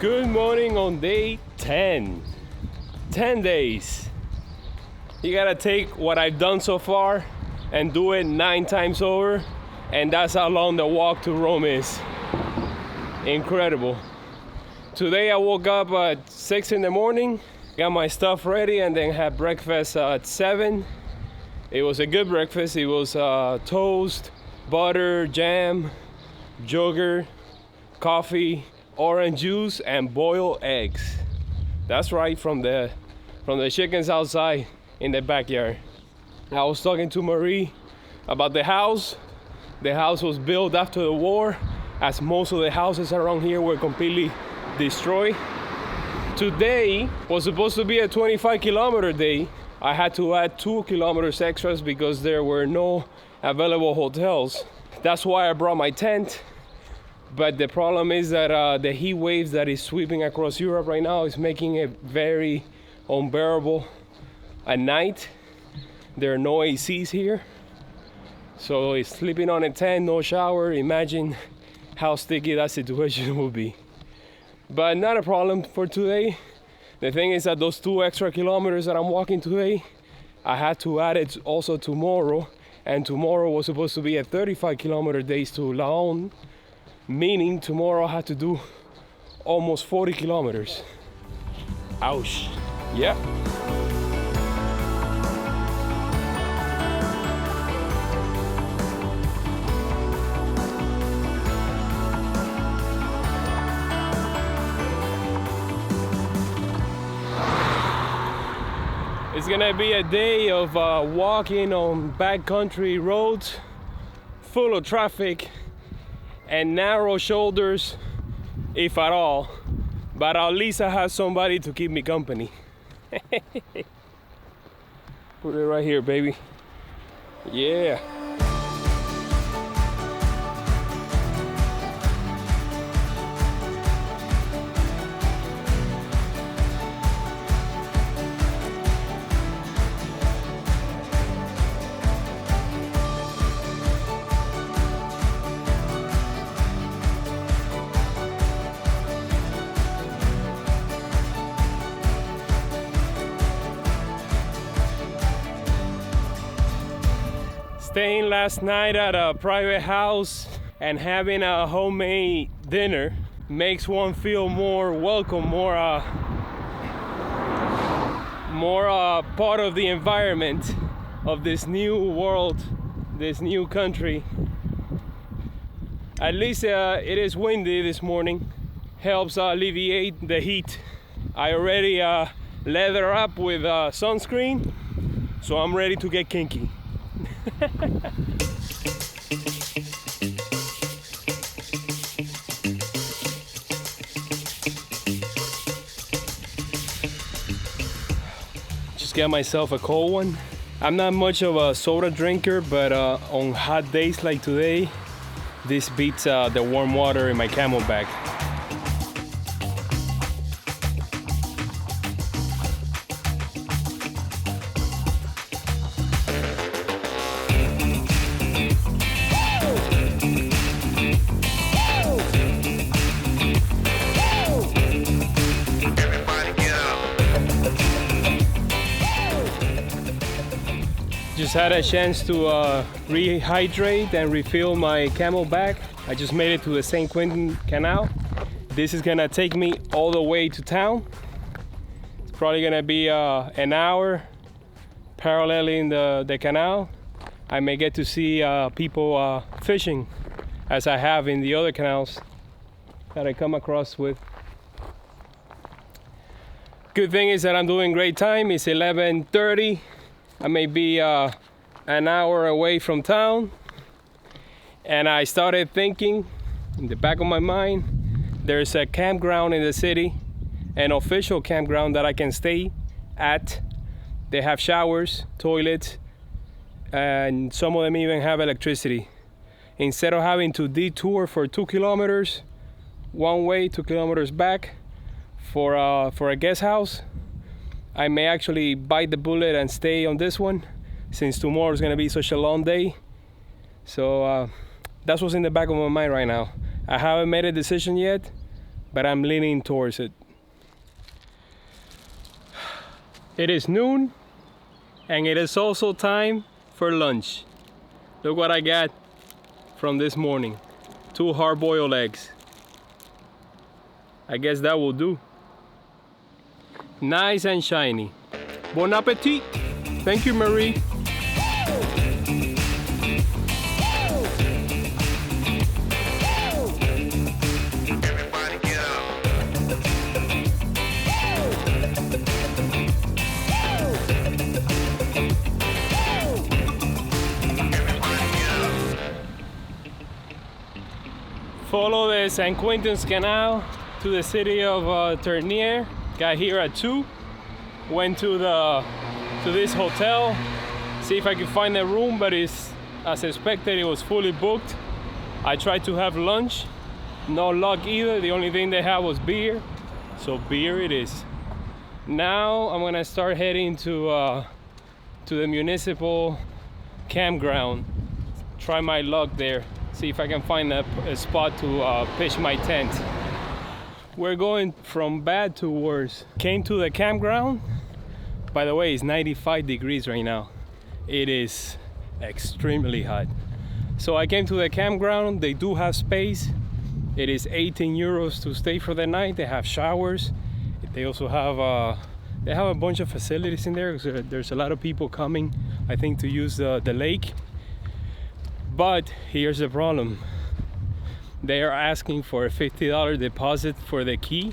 Good morning on day 10. 10 days. You gotta take what I've done so far and do it 9 times over, and that's how long the walk to Rome is. Incredible. Today I woke up at 6 in the morning, got my stuff ready, and then had breakfast at 7. It was a good breakfast. It was toast, butter, jam, yogurt, coffee, orange juice, and boiled eggs. That's right, from the chickens outside in the backyard. I was talking to Marie about the house. The house was built after the war, as most of the houses around here were completely destroyed. Today was supposed to be a 25-kilometer day. I had to add 2 kilometers extras because there were no available hotels. That's why I brought my tent. But the problem is that the heat waves that is sweeping across Europe right now is making it very unbearable at night. There are no ACs here. So it's sleeping on a tent, no shower. Imagine how sticky that situation will be. But not a problem for today. The thing is that those 2 extra kilometers that I'm walking today, I had to add it also tomorrow. And tomorrow was supposed to be a 35-kilometer days to Laon. Meaning tomorrow I have to do almost 40 kilometers. Ouch. Yeah. It's gonna be a day of walking on backcountry roads full of traffic and narrow shoulders, if at all, but at least I have somebody to keep me company. Put it right here, baby. Yeah. Staying last night at a private house and having a homemade dinner makes one feel more welcome, more part of the environment of this new world, this new country. At least it is windy this morning, helps alleviate the heat. I already leather up with sunscreen, so I'm ready to get kinky. Just got myself a cold one. I'm not much of a soda drinker, but on hot days like today, this beats the warm water in my Camelback. Just had a chance to rehydrate and refill my Camelback. I just made it to the St. Quentin Canal. This is gonna take me all the way to town. It's probably gonna be an hour paralleling the canal. I may get to see people fishing as I have in the other canals that I come across with. Good thing is that I'm doing great time. It's 11:30. I may be an hour away from town, and I started thinking in the back of my mind, there's a campground in the city, an official campground that I can stay at. They have showers, toilets, and some of them even have electricity. Instead of having to detour for 2 kilometers one way, 2 kilometers back for a guest house, I may actually bite the bullet and stay on this one, since tomorrow is going to be such a long day. So that's what's in the back of my mind right now. I haven't made a decision yet, but I'm leaning towards it. It is noon, and it is also time for lunch. Look what I got from this morning. 2 hard-boiled eggs. I guess that will do. Nice and shiny. Bon appetit. Thank you, Marie. Follow the St. Quentin's Canal to the city of Étreillers. Got here at 2. Went to this hotel, see if I could find a room, but it's, as expected, it was fully booked. I tried to have lunch, no luck either. The only thing they had was beer, so beer it is. Now I'm gonna start heading to the municipal campground. Try my luck there. See if I can find a spot to pitch my tent. We're going from bad to worse. Came to the campground. By the way, it's 95 degrees right now. It is extremely hot. So I came to the campground. They do have space. It is 18 euros to stay for the night. They have showers. They also have a bunch of facilities in there. So there's a lot of people coming, I think, to use the lake. But here's the problem. They are asking for a $50 deposit for the key,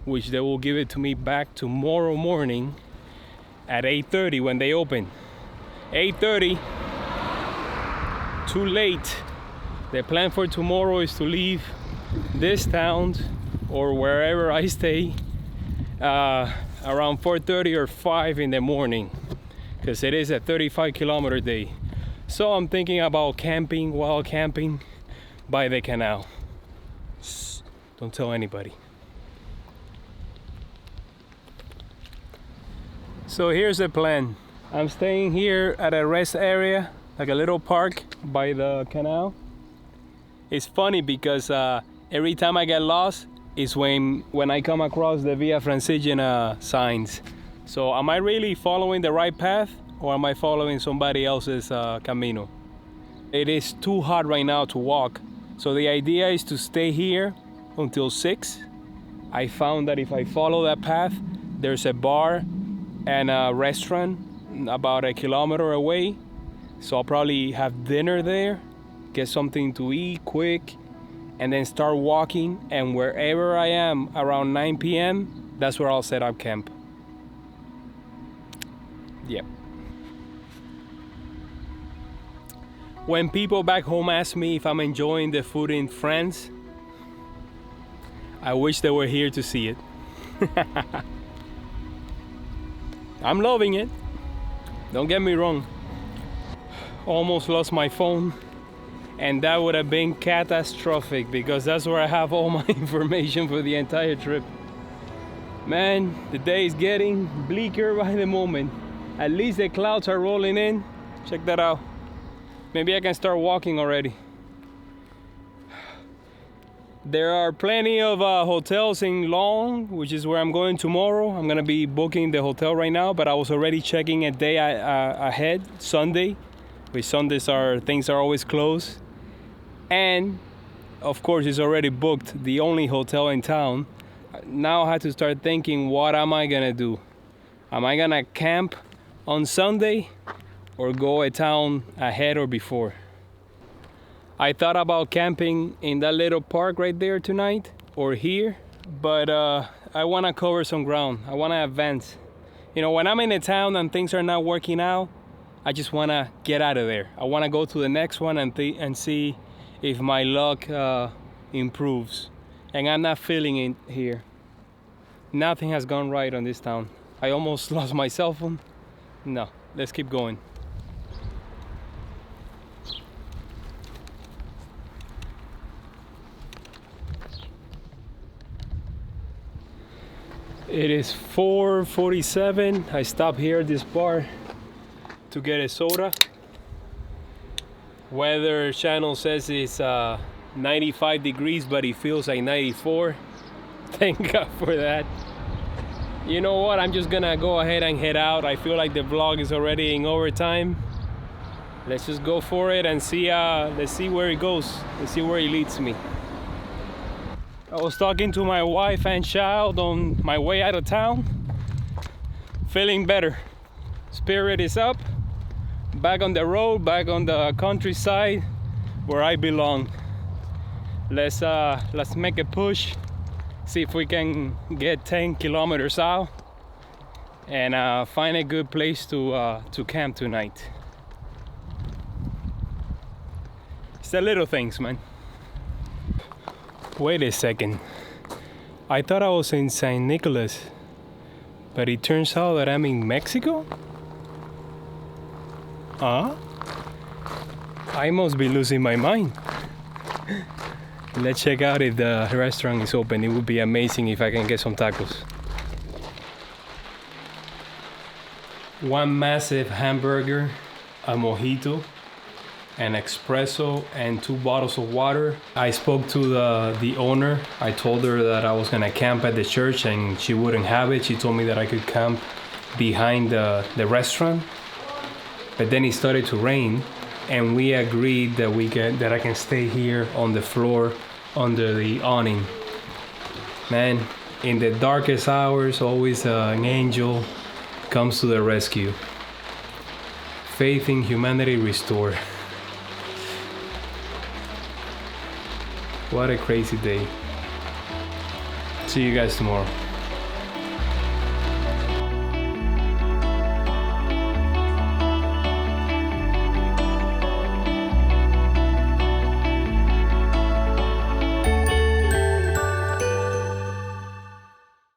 which they will give it to me back tomorrow morning at 8:30 when they open. 8:30, too late. The plan for tomorrow is to leave this town or wherever I stay around 4:30 or 5 in the morning, because it is a 35-kilometer day. So I'm thinking about camping, wild camping by the canal. Shh, don't tell anybody. So here's the plan. I'm staying here at a rest area, like a little park by the canal. It's funny because every time I get lost is when I come across the Via Francigena signs. So am I really following the right path, or am I following somebody else's Camino? It is too hot right now to walk. So the idea is to stay here until 6. I found that if I follow that path, there's a bar and a restaurant about a kilometer away. So I'll probably have dinner there, get something to eat quick, and then start walking. And wherever I am around 9 p.m., that's where I'll set up camp. Yep. When people back home ask me if I'm enjoying the food in France, I wish they were here to see it. I'm loving it. Don't get me wrong. Almost lost my phone, and that would have been catastrophic because that's where I have all my information for the entire trip. Man, the day is getting bleaker by the moment. At least the clouds are rolling in. Check that out. Maybe I can start walking already. There are plenty of hotels in Long, which is where I'm going tomorrow. I'm gonna be booking the hotel right now, but I was already checking a day ahead, Sunday. Which Sundays things are always closed. And of course it's already booked, the only hotel in town. Now I have to start thinking, what am I gonna do? Am I gonna camp on Sunday or go a town ahead or before? I thought about camping in that little park right there tonight or here, but I want to cover some ground. I want to advance. You know, when I'm in a town and things are not working out, I just want to get out of there. I want to go to the next one and see if my luck improves. And I'm not feeling it here. Nothing has gone right on this town. I almost lost my cell phone. No, let's keep going. It is 4:47. I stopped here at this bar to get a soda. Weather channel says it's 95 degrees, but it feels like 94. Thank God for that. You know what? I'm just gonna go ahead and head out. I feel like the vlog is already in overtime. Let's just go for it and see. Let's see where it goes. Let's see where it leads me. I was talking to my wife and child on my way out of town. Feeling better. Spirit is up. Back on the road, back on the countryside where I belong. Let's make a push. See if we can get 10 kilometers out and find a good place to camp tonight. It's the little things, man. Wait a second. I thought I was in Saint-Nicolas, but it turns out that I'm in Mexico? Huh? I must be losing my mind. Let's check out if the restaurant is open. It would be amazing if I can get some tacos. One massive hamburger, a mojito, an espresso, and 2 bottles of water. I spoke to the owner. I told her that I was gonna camp at the church and she wouldn't have it. She told me that I could camp behind the restaurant. But then it started to rain, and we agreed that I can stay here on the floor under the awning. Man, in the darkest hours, always an angel comes to the rescue. Faith in humanity restored. What a crazy day. See you guys tomorrow.